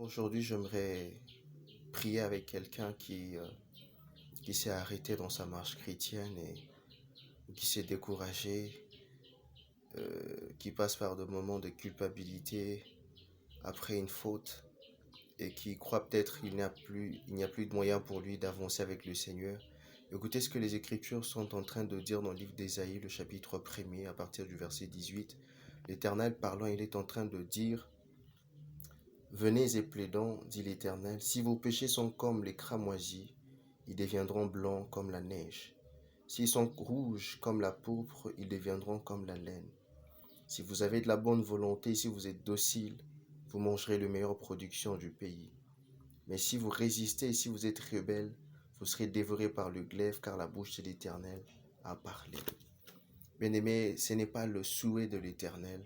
Aujourd'hui, j'aimerais prier avec quelqu'un qui s'est arrêté dans sa marche chrétienne et qui s'est découragé, qui passe par des moments de culpabilité après une faute et qui croit peut-être qu'il n'y a plus de moyen pour lui d'avancer avec le Seigneur. Écoutez ce que les Écritures sont en train de dire dans le livre d'Ésaïe, le chapitre 1er, à partir du verset 18. L'Éternel parlant, il est en train de dire: Venez et plaidons, dit l'Éternel, si vos péchés sont comme les cramoisis, ils deviendront blancs comme la neige. S'ils sont rouges comme la pourpre, ils deviendront comme la laine. Si vous avez de la bonne volonté, si vous êtes docile, vous mangerez la meilleure production du pays. Mais si vous résistez, si vous êtes rebelle, vous serez dévorés par le glaive, car la bouche de l'Éternel a parlé. Bien-aimés, ce n'est pas le souhait de l'Éternel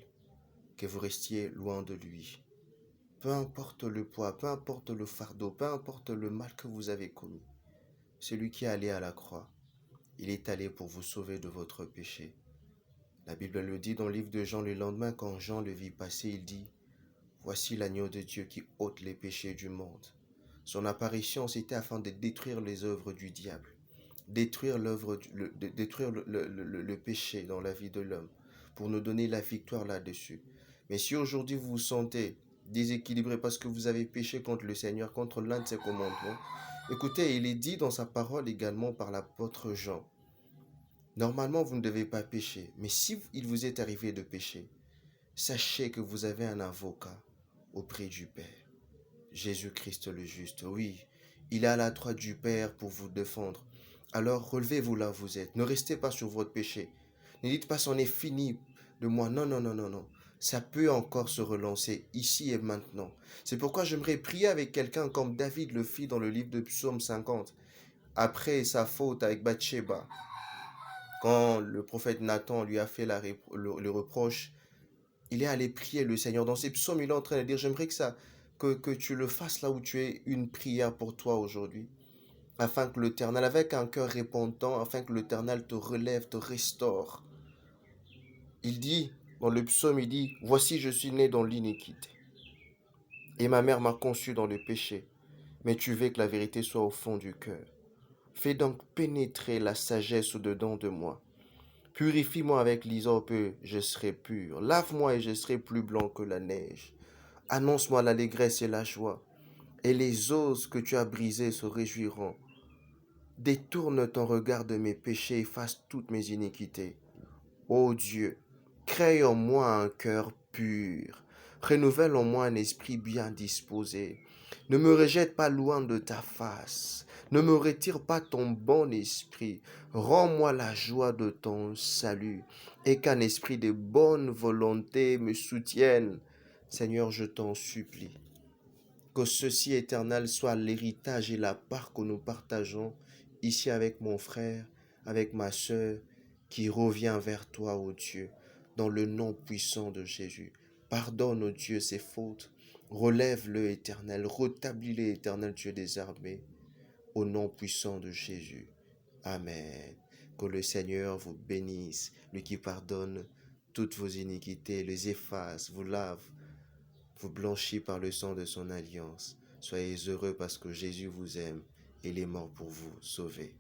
que vous restiez loin de lui. Peu importe le poids, peu importe le fardeau, peu importe le mal que vous avez commis, celui qui est allé à la croix, il est allé pour vous sauver de votre péché. La Bible le dit dans le livre de Jean, le lendemain, quand Jean le vit passer, il dit: Voici l'agneau de Dieu qui ôte les péchés du monde. Son apparition, c'était afin de détruire les œuvres du diable, détruire le péché dans la vie de l'homme, pour nous donner la victoire là-dessus. Mais si aujourd'hui vous vous sentez déséquilibré parce que vous avez péché contre le Seigneur, contre l'un de ses commandements, écoutez, il est dit dans sa parole également par l'apôtre Jean, normalement vous ne devez pas pécher, mais si il vous est arrivé de pécher, sachez que vous avez un avocat auprès du Père, Jésus-Christ le juste. Oui, il est à la droite du Père pour vous défendre. Alors relevez-vous là où vous êtes. Ne restez pas sur votre péché. Ne dites pas c'en est fini de moi. Non, non, non, non, non. Ça peut encore se relancer ici et maintenant. C'est pourquoi j'aimerais prier avec quelqu'un comme David le fit dans le livre de Psaume 50. Après sa faute avec Bathsheba, quand le prophète Nathan lui a fait le reproche, il est allé prier le Seigneur. Dans ses psaumes, il est en train de dire: J'aimerais que tu le fasses là où tu es, une prière pour toi aujourd'hui, afin que l'Éternel, avec un cœur repentant, afin que l'Éternel te relève, te restaure. Il dit, dans le psaume, il dit: Voici, je suis né dans l'iniquité, et ma mère m'a conçu dans le péché. Mais tu veux que la vérité soit au fond du cœur. Fais donc pénétrer la sagesse au-dedans de moi. Purifie-moi avec l'hysope, je serai pur. Lave-moi et je serai plus blanc que la neige. Annonce-moi l'allégresse et la joie, et les os que tu as brisés se réjouiront. Détourne ton regard de mes péchés, efface toutes mes iniquités. Ô Dieu, crée en moi un cœur pur, renouvelle en moi un esprit bien disposé. Ne me rejette pas loin de ta face, ne me retire pas ton bon esprit. Rends-moi la joie de ton salut, et qu'un esprit de bonne volonté me soutienne. Seigneur, je t'en supplie, que ceci éternel soit l'héritage et la part que nous partageons ici avec mon frère, avec ma sœur, qui revient vers toi, ô Dieu, dans le nom puissant de Jésus. Pardonne, ô Dieu, ses fautes. Relève-le, éternel. Rétablis-le, éternel Dieu des armées. Au nom puissant de Jésus. Amen. Que le Seigneur vous bénisse, lui qui pardonne toutes vos iniquités, les efface, vous lave, vous blanchit par le sang de son alliance. Soyez heureux parce que Jésus vous aime et il est mort pour vous sauver.